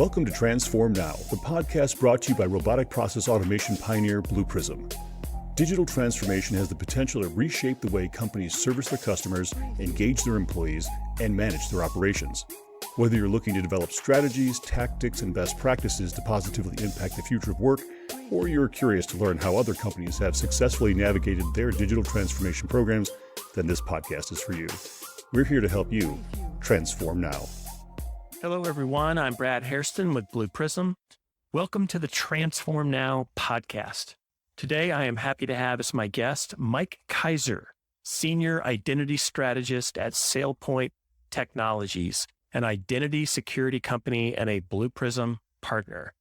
Welcome to Transform Now, the podcast brought to you by robotic process automation pioneer Blue Prism. Digital transformation has the potential to reshape the way companies service their customers, engage their employees, and manage their operations. Whether you're looking to develop strategies, tactics, and best practices to positively impact the future of work, or you're curious to learn how other companies have successfully navigated their digital transformation programs, then this podcast is for you. We're here to help you transform now. Hello, everyone. I'm Brad Hairston with Blue Prism. Welcome to the Transform Now podcast. Today, I am happy to have as my guest Mike Kiser, Senior Identity Strategist at SailPoint Technologies, an identity security company and a Blue Prism partner.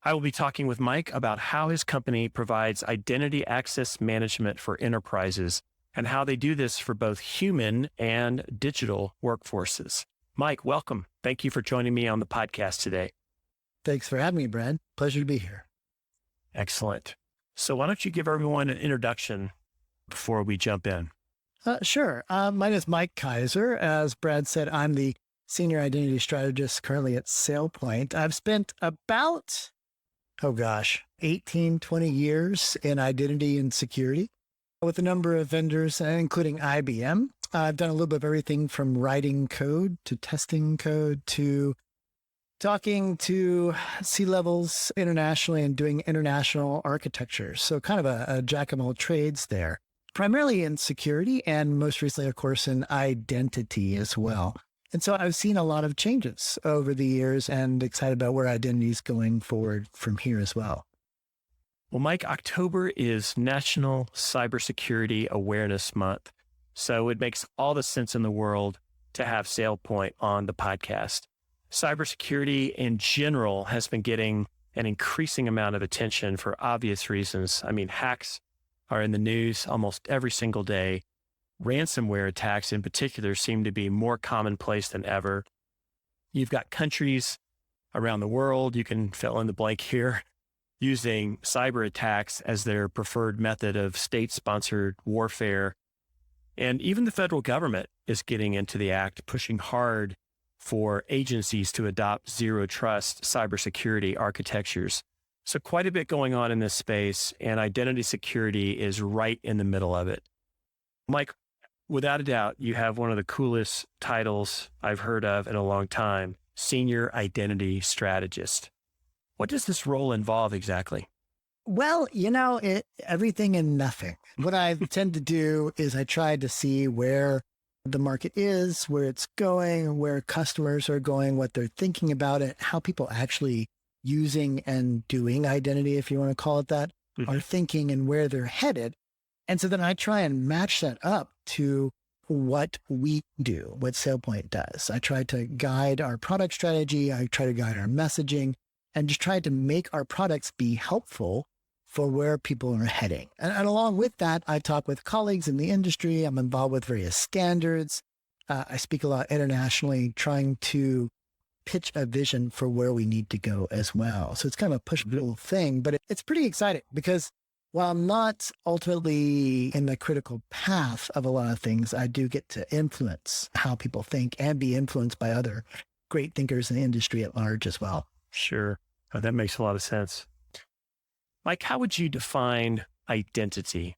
I will be talking with Mike about how his company provides identity access management for enterprises and how they do this for both human and digital workforces. Mike, welcome. Thank you for joining me on the podcast today. Thanks for having me, Brad. Pleasure to be here. Excellent. So why don't you give everyone an introduction before we jump in? Sure. My name is Mike Kiser. As Brad said, I'm the Senior Identity Strategist currently at SailPoint. I've spent about, 18, 20 years in identity and security with a number of vendors, including IBM. I've done a little bit of everything from writing code to testing code to talking to C-levels internationally and doing international architecture. So kind of a jack of all trades there, primarily in security and most recently, of course, in identity as well. And so I've seen a lot of changes over the years and excited about where identity is going forward from here as well. Well, Mike, October is National Cybersecurity Awareness Month. So it makes all the sense in the world to have SailPoint on the podcast. Cybersecurity in general has been getting an increasing amount of attention for obvious reasons. I mean, hacks are in the news almost every single day. Ransomware attacks in particular seem to be more commonplace than ever. You've got countries around the world, you can fill in the blank here, using cyber attacks as their preferred method of state-sponsored warfare. And even the federal government is getting into the act, pushing hard for agencies to adopt zero-trust cybersecurity architectures. So quite a bit going on in this space, and identity security is right in the middle of it. Mike, without a doubt, you have one of the coolest titles I've heard of in a long time, Senior Identity Strategist. What does this role involve exactly? Well, everything and nothing. What I tend to do is I try to see where the market is, where it's going, where customers are going, what they're thinking about it, how people actually using and doing identity, if you want to call it that, are thinking and where they're headed. And so then I try and match that up to what we do, what SailPoint does. I try to guide our product strategy. I try to guide our messaging and just try to make our products be helpful for where people are heading. And along with that, I talk with colleagues in the industry. I'm involved with various standards. I speak a lot internationally, trying to pitch a vision for where we need to go as well. So it's kind of a push-pull thing, but it's pretty exciting because while I'm not ultimately in the critical path of a lot of things, I do get to influence how people think and be influenced by other great thinkers in the industry at large as well. Sure. Oh, that makes a lot of sense. Mike, how would you define identity?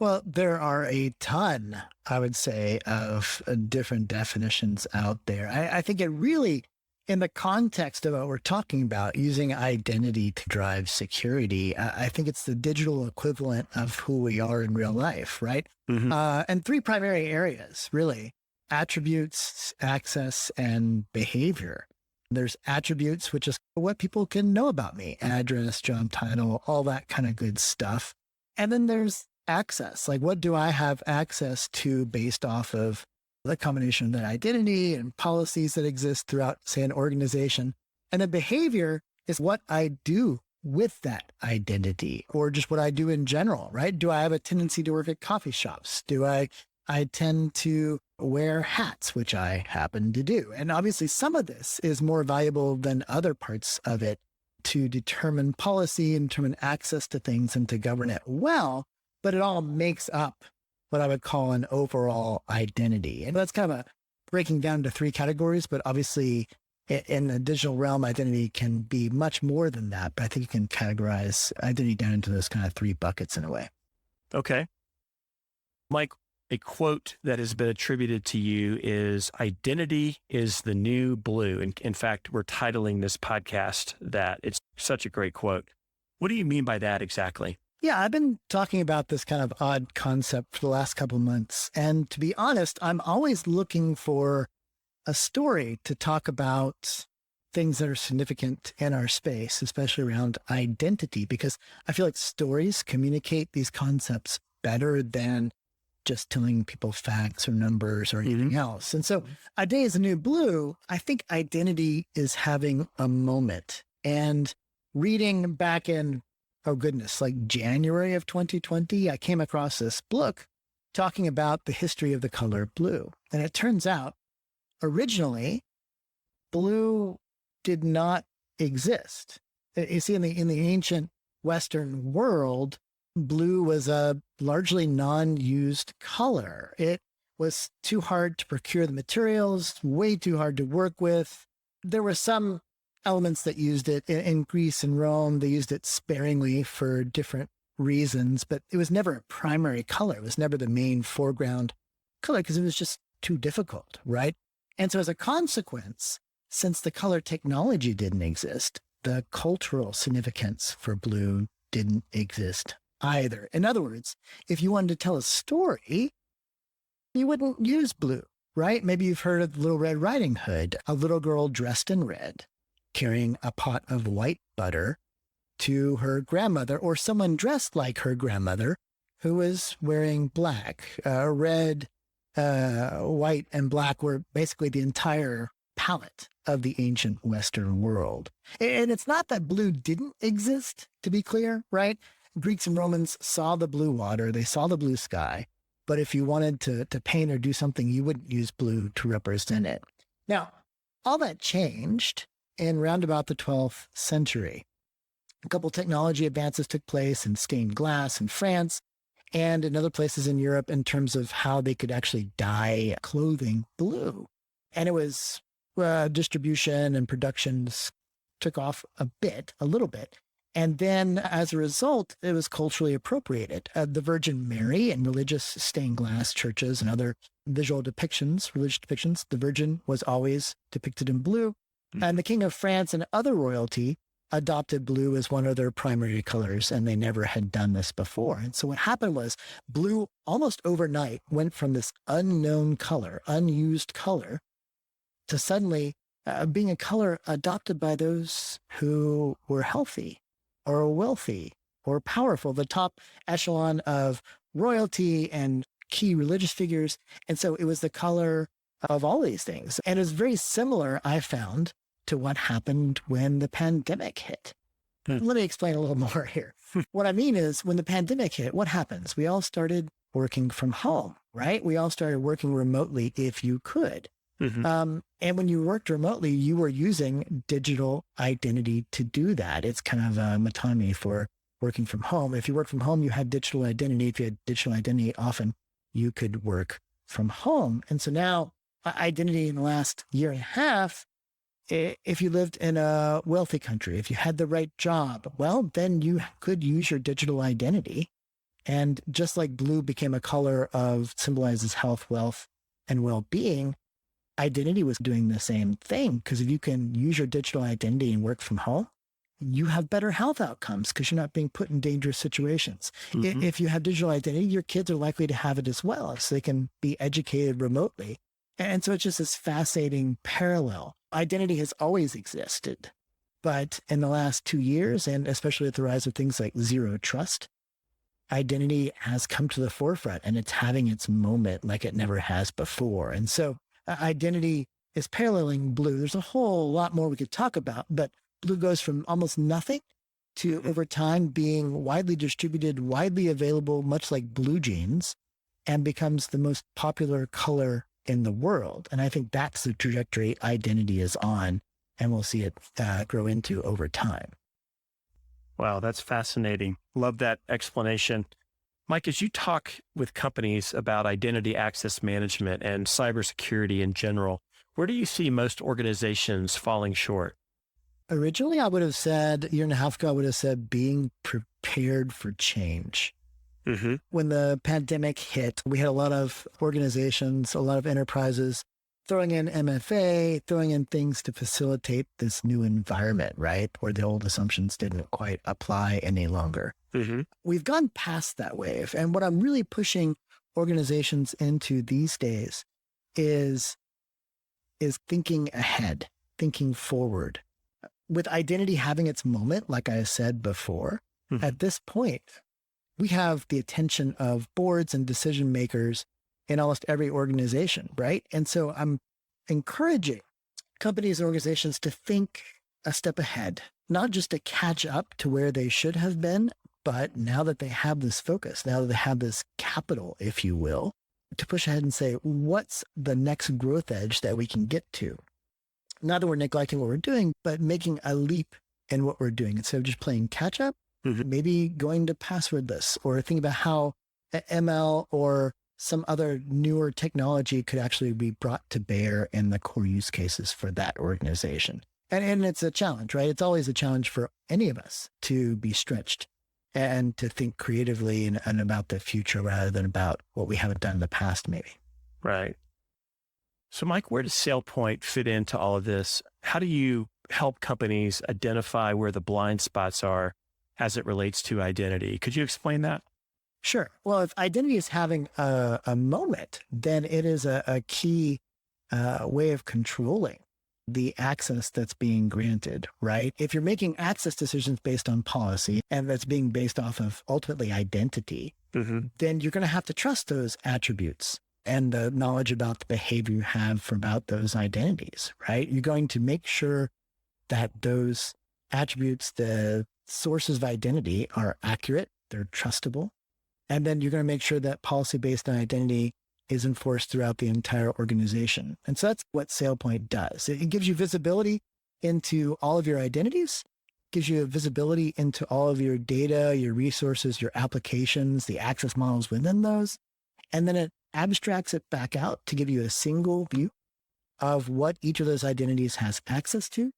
Well, there are a ton, I would say, of different definitions out there. I think it really, in the context of what we're talking about, using identity to drive security, I think it's the digital equivalent of who we are in real life, right? And three primary areas, really: attributes, access, and behavior. There's attributes, which is what people can know about me, address, job title, all that kind of good stuff. And then there's access, like what do I have access to based off of the combination of that identity and policies that exist throughout, say, an organization. And the behavior is what I do with that identity or just what I do in general, right? Do I have a tendency to work at coffee shops? Do I tend to wear hats, which I happen to do. And obviously some of this is more valuable than other parts of it to determine policy and determine access to things and to govern it well, but it all makes up what I would call an overall identity. And that's kind of breaking down to three categories, but obviously in the digital realm, identity can be much more than that, but I think you can categorize identity down into those kind of three buckets in a way. Okay. Mike, a quote that has been attributed to you is identity is the new blue. And in fact, we're titling this podcast that. It's such a great quote. What do you mean by that exactly? Yeah, I've been talking about this kind of odd concept for the last couple of months. And to be honest, I'm always looking for a story to talk about things that are significant in our space, especially around identity, because I feel like stories communicate these concepts better than just telling people facts or numbers or anything else. And so a day is a new blue. I think identity is having a moment. And reading back in, oh goodness, like January of 2020, I came across this book talking about the history of the color blue. And it turns out originally blue did not exist. You see, in the ancient Western world, blue was a largely non-used color. It was too hard to procure the materials, way too hard to work with. There were some elements that used it in Greece and Rome. They used it sparingly for different reasons, but it was never a primary color. It was never the main foreground color because it was just too difficult, right? And so as a consequence, since the color technology didn't exist, the cultural significance for blue didn't exist either. In other words, if you wanted to tell a story, you wouldn't use blue, right? Maybe you've heard of Little Red Riding Hood, a little girl dressed in red, carrying a pot of white butter to her grandmother, or someone dressed like her grandmother who was wearing black. Red, white, and black were basically the entire palette of the ancient Western world. And it's not that blue didn't exist, to be clear, right? Greeks and Romans saw the blue water, they saw the blue sky, but if you wanted to paint or do something, you wouldn't use blue to represent it. Now, all that changed in round about the 12th century. A couple technology advances took place in stained glass in France and in other places in Europe in terms of how they could actually dye clothing blue. And it was distribution and productions took off a little bit. And then as a result, it was culturally appropriated. The Virgin Mary in religious stained glass churches and other visual depictions, religious depictions, the Virgin was always depicted in blue. And the King of France and other royalty adopted blue as one of their primary colors, and they never had done this before. And so what happened was blue almost overnight went from this unknown color, unused color, to suddenly being a color adopted by those who were healthy or wealthy or powerful, the top echelon of royalty and key religious figures. And so it was the color of all these things. And it's very similar, I found, to what happened when the pandemic hit. Let me explain a little more here. What I mean is when the pandemic hit, what happens? We all started working from home, right? We all started working remotely if you could. And when you worked remotely, you were using digital identity to do that. It's kind of a metonymy for working from home. If you work from home, you had digital identity. If you had digital identity, often you could work from home. And so now identity in the last year and a half, if you lived in a wealthy country, if you had the right job, well, then you could use your digital identity. And just like blue became a color of symbolizes health, wealth, and well-being, identity was doing the same thing. Because if you can use your digital identity and work from home, you have better health outcomes because you're not being put in dangerous situations. If you have digital identity, your kids are likely to have it as well, so they can be educated remotely. And so it's just this fascinating parallel. Identity has always existed, but in the last 2 years, and especially with the rise of things like zero trust, identity has come to the forefront and it's having its moment like it never has before. And so identity is paralleling blue. There's a whole lot more we could talk about, but blue goes from almost nothing to over time being widely distributed, widely available, much like blue jeans, and becomes the most popular color in the world. And I think that's the trajectory identity is on, and we'll see it grow into over time. Wow, that's fascinating. Love that explanation. Mike, as you talk with companies about identity access management and cybersecurity in general, Where do you see most organizations falling short? Originally, I would have said, a year and a half ago, I would have said being prepared for change. Mm-hmm. When the pandemic hit, we had a lot of organizations, a lot of enterprises throwing in MFA, throwing in things to facilitate this new environment, right? Where the old assumptions didn't quite apply any longer. Mm-hmm. We've gone past that wave. And what I'm really pushing organizations into these days is thinking ahead, thinking forward. With identity having its moment, like I said before, Mm-hmm. at this point, we have the attention of boards and decision makers in almost every organization, right? And so I'm encouraging companies and organizations to think a step ahead, not just to catch up to where they should have been, but now that they have this focus, now that they have this capital, if you will, to push ahead and say, what's the next growth edge that we can get to? Not that we're neglecting what we're doing, but making a leap in what we're doing. Instead of just playing catch up, Mm-hmm. maybe going to passwordless, or think about how ML or some other newer technology could actually be brought to bear in the core use cases for that organization. And it's a challenge, right? It's always a challenge for any of us to be stretched and to think creatively and about the future rather than about what we haven't done in the past, maybe. Right. So Mike, where does SailPoint fit into all of this? How do you help companies identify where the blind spots are as it relates to identity? Could you explain that? Sure. Well, if identity is having a moment, then it is a key way of controlling the access that's being granted, right? If you're making access decisions based on policy and that's being based off of ultimately identity, Mm-hmm. then you're going to have to trust those attributes and the knowledge about the behavior you have about those identities, right? You're going to make sure that those attributes, the sources of identity, are accurate, they're trustable. And then you're going to make sure that policy based on identity is enforced throughout the entire organization. And so that's what SailPoint does. It gives you visibility into all of your identities, gives you a visibility into all of your data, your resources, your applications, the access models within those. And then it abstracts it back out to give you a single view of what each of those identities has access to,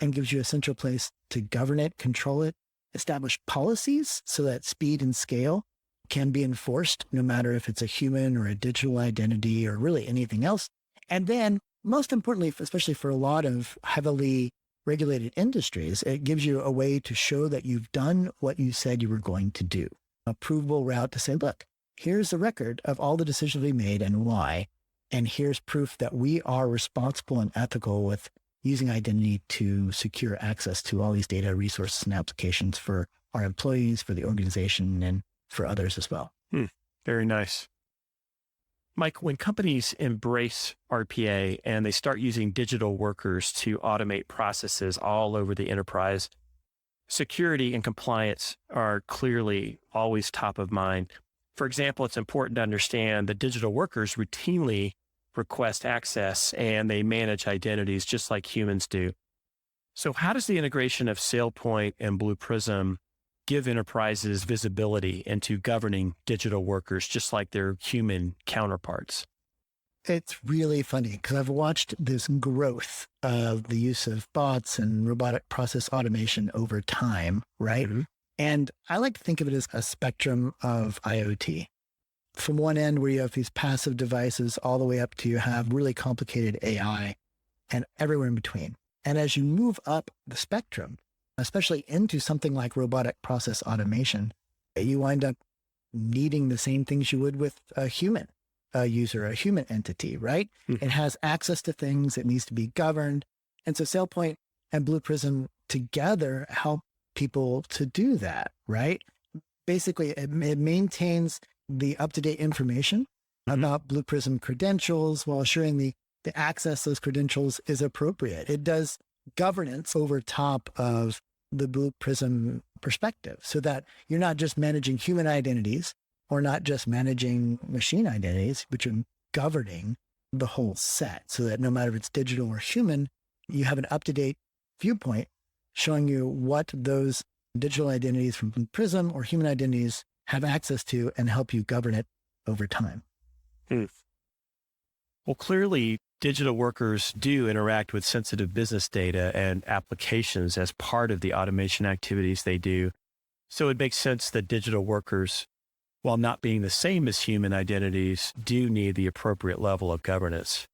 and gives you a central place to govern it, control it, establish policies so that speed and scale can be enforced, no matter if it's a human or a digital identity or really anything else. And then most importantly, especially for a lot of heavily regulated industries, it gives you a way to show that you've done what you said you were going to do. A provable route to say, look, here's the record of all the decisions we made and why. And here's proof that we are responsible and ethical with using identity to secure access to all these data, resources, and applications for our employees, for the organization, and for others as well. Very nice. Mike, when companies embrace RPA and they start using digital workers to automate processes all over the enterprise, security and compliance are clearly always top of mind. For example, it's important to understand that digital workers routinely request access and they manage identities just like humans do. So how does the integration of SailPoint and Blue Prism give enterprises visibility into governing digital workers just like their human counterparts? It's really funny because I've watched this growth of the use of bots and robotic process automation over time, right? Mm-hmm. And I like to think of it as a spectrum of IoT. From one end where you have these passive devices all the way up to you have really complicated AI and everywhere in between. And as you move up the spectrum, especially into something like robotic process automation, you wind up needing the same things you would with a human user, a human entity, right? Mm-hmm. It has access to things, it needs to be governed. And so SailPoint and Blue Prism together help people to do that, right? Basically, it maintains the up-to-date information about Blue Prism credentials while assuring the access to those credentials is appropriate. It does governance over top of the Blue Prism perspective so that you're not just managing human identities or not just managing machine identities, but you're governing the whole set so that no matter if it's digital or human, you have an up-to-date viewpoint showing you what those digital identities from Blue Prism or human identities have access to and help you govern it over time. Well, clearly digital workers do interact with sensitive business data and applications as part of the automation activities they do. So it makes sense that digital workers, while not being the same as human identities, do need the appropriate level of governance.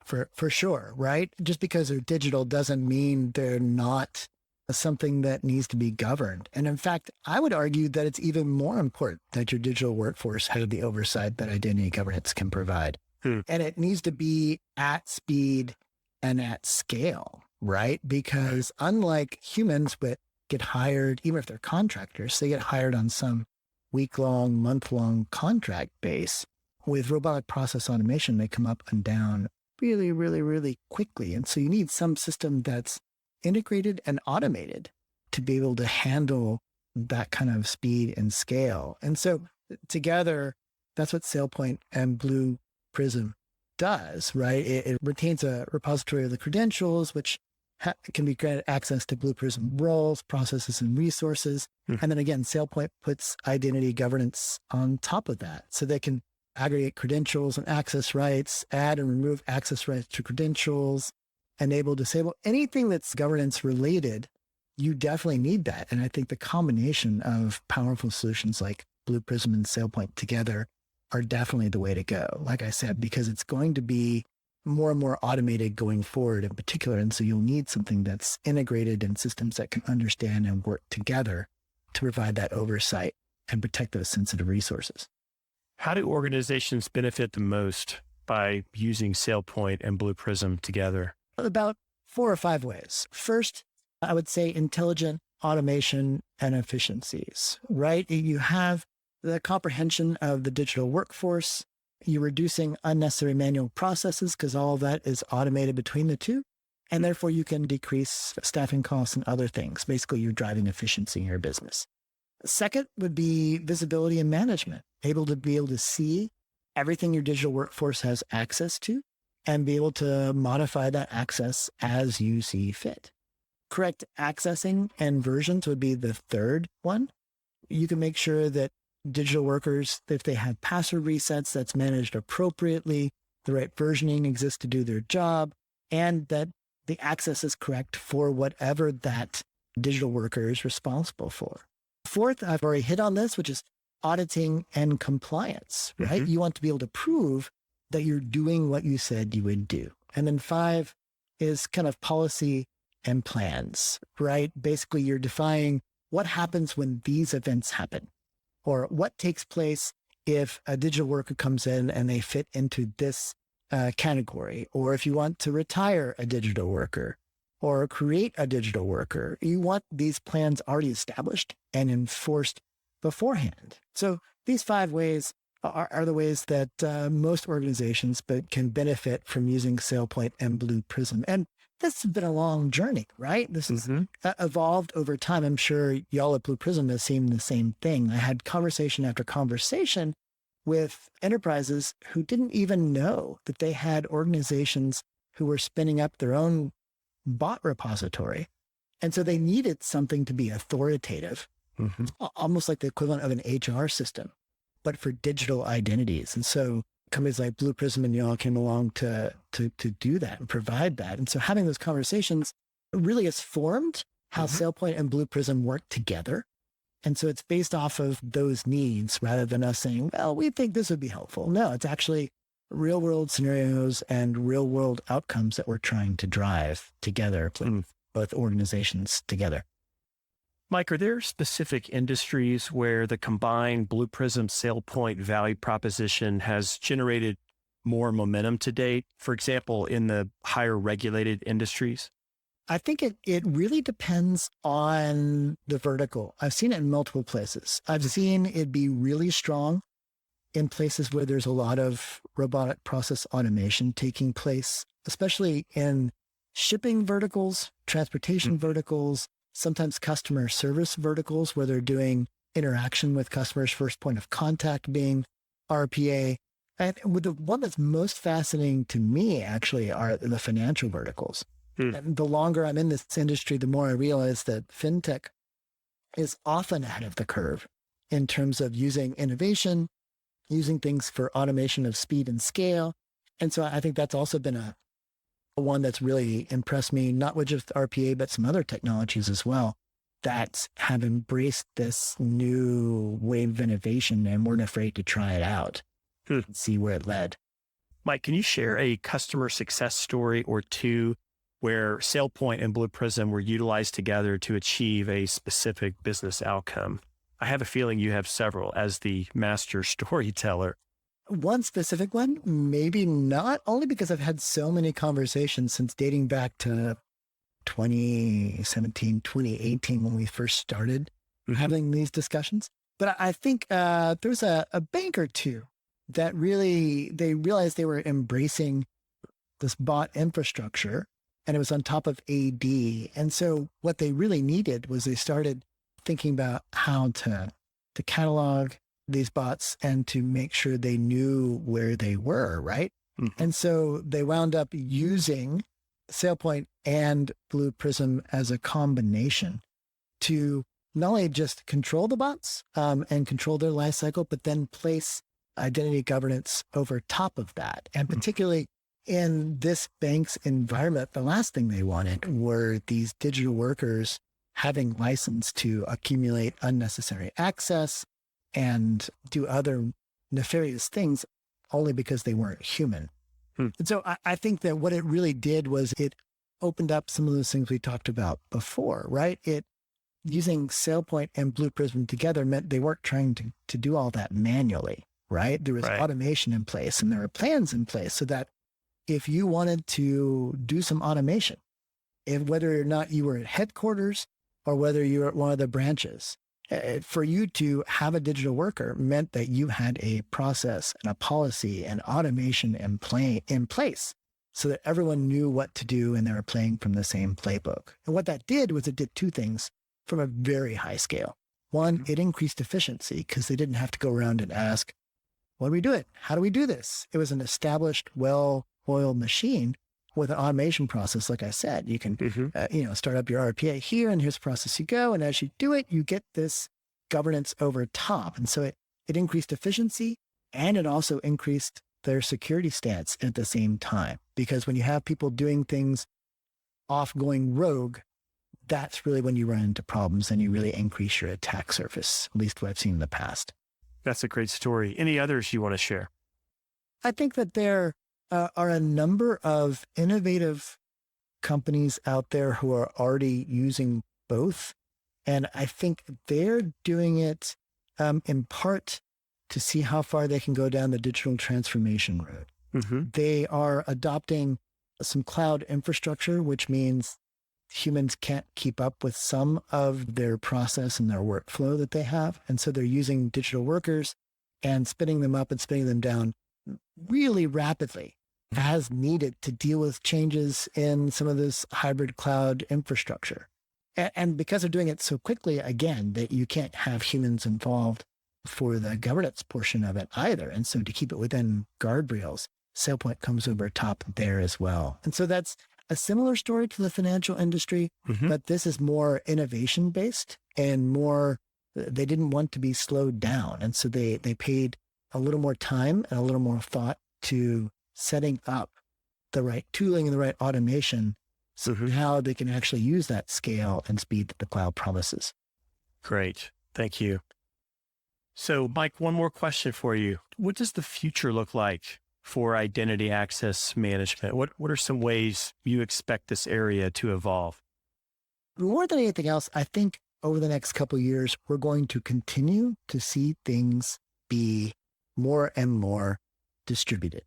For sure, right? Just because they're digital doesn't mean they're not something that needs to be governed. And in fact, I would argue that it's even more important that your digital workforce has the oversight that identity governance can provide. And it needs to be at speed and at scale, right? Because unlike humans that get hired, even if they're contractors, they get hired on some week-long, month-long contract base. With robotic process automation, they come up and down really, really, really quickly. And so you need some system that's integrated and automated to be able to handle that kind of speed and scale. And so together, that's what SailPoint and Blue Prism does, right? It retains a repository of the credentials, which can be granted access to Blue Prism roles, processes, and resources. And then again, SailPoint puts identity governance on top of that. So they can aggregate credentials and access rights, add and remove access rights to credentials, enable, disable, anything that's governance related. You definitely need that. And I think the combination of powerful solutions like Blue Prism and SailPoint together are definitely the way to go, like I said, because it's going to be more and more automated going forward in particular. And so you'll need something that's integrated in systems that can understand and work together to provide that oversight and protect those sensitive resources. How do organizations benefit the most by using SailPoint and Blue Prism together? About 4 or 5 ways. First, I would say intelligent automation and efficiencies, right? You have the comprehension of the digital workforce. You're reducing unnecessary manual processes because all of that is automated between the two. And therefore you can decrease staffing costs and other things. Basically, you're driving efficiency in your business. Second would be visibility and management, able to see everything your digital workforce has access to and be able to modify that access as you see fit. Correct accessing and versions would be the third one. You can make sure that digital workers, if they have password resets, that's managed appropriately, the right versioning exists to do their job, and that the access is correct for whatever that digital worker is responsible for. Fourth, I've already hit on this, which is auditing and compliance, right? You want to be able to prove that you're doing what you said you would do. And then 5 is kind of policy and plans, right? Basically, you're defining what happens when these events happen, or what takes place if a digital worker comes in and they fit into this category, or if you want to retire a digital worker or create a digital worker, you want these plans already established and enforced beforehand. So these 5 ways are the ways that most organizations can benefit from using SailPoint and Blue Prism. And this has been a long journey, right? This has evolved over time. I'm sure y'all at Blue Prism have seen the same thing. I had conversation after conversation with enterprises who didn't even know that they had organizations who were spinning up their own bot repository. And so they needed something to be authoritative, almost like the equivalent of an HR system, but for digital identities. And so companies like Blue Prism and y'all came along to do that and provide that. And so having those conversations really has formed how SailPoint and Blue Prism work together. And so it's based off of those needs rather than us saying, well, we think this would be helpful. No, it's actually real world scenarios and real world outcomes that we're trying to drive together, both organizations together. Mike, are there specific industries where the combined Blue Prism SailPoint value proposition has generated more momentum to date? For example, in the higher regulated industries? I think it really depends on the vertical. I've seen it in multiple places. I've seen it be really strong in places where there's a lot of robotic process automation taking place, especially in shipping verticals, transportation verticals, sometimes customer service verticals where they're doing interaction with customers, first point of contact being RPA. And with the one that's most fascinating to me actually are the financial verticals. And the longer I'm in this industry, the more I realize that fintech is often ahead of the curve in terms of using innovation, using things for automation of speed and scale. And so I think that's also been a one that's really impressed me, not with just RPA, but some other technologies as well, that have embraced this new wave of innovation and weren't afraid to try it out and see where it led. Mike, can you share a customer success story or two where SailPoint and Blue Prism were utilized together to achieve a specific business outcome? I have a feeling you have several as the master storyteller. One specific one, maybe not, only because I've had so many conversations since dating back to 2017, 2018, when we first started having these discussions. But I think there's a bank or two that really, they realized they were embracing this bot infrastructure, and it was on top of AD. And so what they really needed was they started thinking about how to catalog these bots and to make sure they knew where they were, right? And so they wound up using SailPoint and Blue Prism as a combination to not only just control the bots and control their life cycle, but then place identity governance over top of that. And particularly in this bank's environment, the last thing they wanted were these digital workers having license to accumulate unnecessary access and do other nefarious things only because they weren't human. And so I think that what it really did was it opened up some of those things we talked about before, right? It using SailPoint and Blue Prism together meant they weren't trying to do all that manually, right? There was automation in place and there were plans in place so that if you wanted to do some automation, whether or not you were at headquarters or whether you were at one of the branches, for you to have a digital worker meant that you had a process and a policy and automation in place so that everyone knew what to do and they were playing from the same playbook. And what that did was it did two things from a very high scale. One, it increased efficiency because they didn't have to go around and ask, what do we do it? How do we do this? It was an established, well-oiled machine with an automation process. Like I said, you can, start up your RPA here and here's the process you go. And as you do it, you get this governance over top. And so it increased efficiency and it also increased their security stance at the same time. Because when you have people doing things off going rogue, that's really when you run into problems and you really increase your attack surface, at least what I've seen in the past. That's a great story. Any others you want to share? I think that there are a number of innovative companies out there who are already using both. And I think they're doing it in part to see how far they can go down the digital transformation road. They are adopting some cloud infrastructure, which means humans can't keep up with some of their process and their workflow that they have. And so they're using digital workers and spinning them up and spinning them down really rapidly as needed to deal with changes in some of this hybrid cloud infrastructure. And because they're doing it so quickly, again, that you can't have humans involved for the governance portion of it either. And so to keep it within guardrails, SailPoint comes over top there as well. And so that's a similar story to the financial industry, but this is more innovation based and more, they didn't want to be slowed down. And so they paid a little more time and a little more thought to setting up the right tooling and the right automation so how they can actually use that scale and speed that the cloud promises. Great. Thank you. So Mike, one more question for you. What does the future look like for identity access management? What are some ways you expect this area to evolve? More than anything else, I think over the next couple of years, we're going to continue to see things be more and more distributed.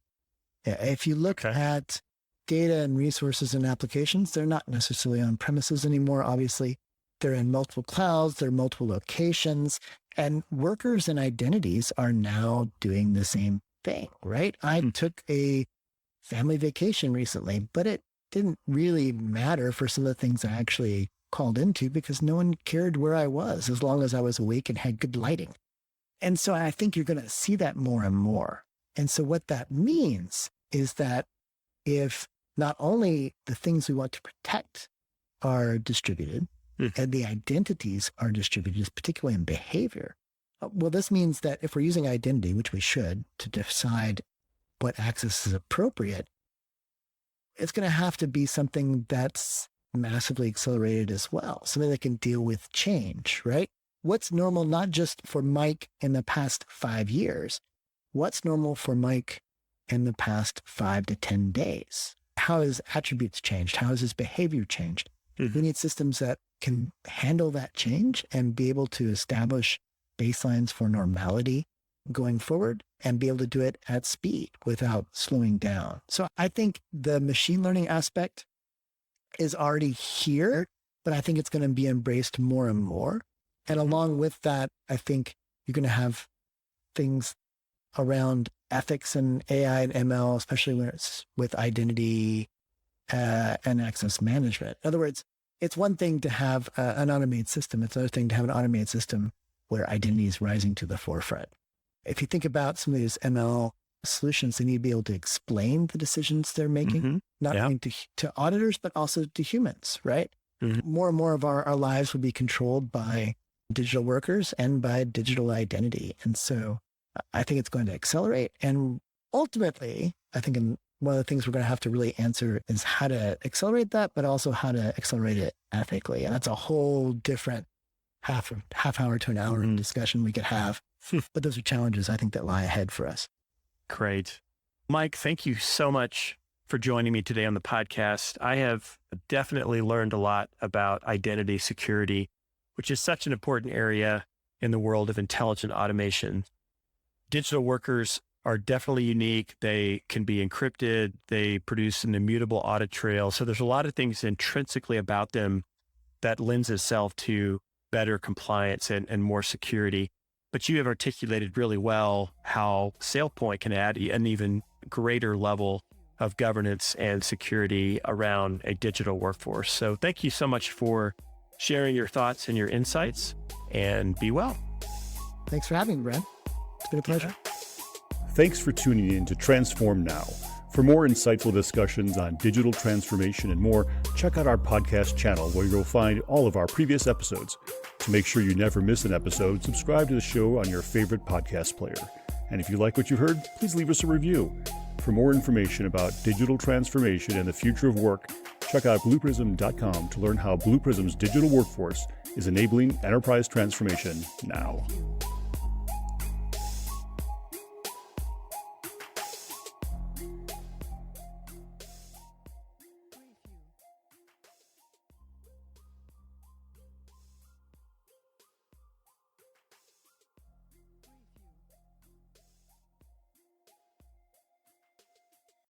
If you look at data and resources and applications, they're not necessarily on premises anymore. Obviously, they're in multiple clouds, they're multiple locations, and workers and identities are now doing the same thing, right? I took a family vacation recently, but it didn't really matter for some of the things I actually called into because no one cared where I was as long as I was awake and had good lighting. And so I think you're going to see that more and more. And so what that means is that if not only the things we want to protect are distributed and the identities are distributed, particularly in behavior, well, this means that if we're using identity, which we should, to decide what access is appropriate, it's going to have to be something that's massively accelerated as well, something that can deal with change, right? What's normal, not just for Mike in the past 5 years, what's normal for Mike in the past 5 to 10 days? How has attributes changed? How has his behavior changed? We need systems that can handle that change and be able to establish baselines for normality going forward and be able to do it at speed without slowing down. So I think the machine learning aspect is already here, but I think it's going to be embraced more and more. And along with that, I think you're going to have things around ethics and AI and ML, especially when it's with identity and access management. In other words, it's one thing to have an automated system. It's another thing to have an automated system where identity is rising to the forefront. If you think about some of these ML solutions, they need to be able to explain the decisions they're making, not only to auditors, but also to humans, right? More and more of our lives will be controlled by digital workers and by digital identity. And so I think it's going to accelerate. And ultimately, I think one of the things we're going to have to really answer is how to accelerate that, but also how to accelerate it ethically. And that's a whole different half hour to an hour discussion we could have. But those are challenges I think that lie ahead for us. Great. Mike, thank you so much for joining me today on the podcast. I have definitely learned a lot about identity security, which is such an important area in the world of intelligent automation. Digital workers are definitely unique. They can be encrypted. They produce an immutable audit trail. So there's a lot of things intrinsically about them that lends itself to better compliance and more security. But you have articulated really well how SailPoint can add an even greater level of governance and security around a digital workforce. So thank you so much for sharing your thoughts and your insights, and be well. Thanks for having me, Brad. It's been a pleasure. Thanks for tuning in to Transform Now. For more insightful discussions on digital transformation and more, check out our podcast channel where you'll find all of our previous episodes. To make sure you never miss an episode, subscribe to the show on your favorite podcast player. And if you like what you heard, please leave us a review. For more information about digital transformation and the future of work, check out blueprism.com to learn how Blue Prism's digital workforce is enabling enterprise transformation now.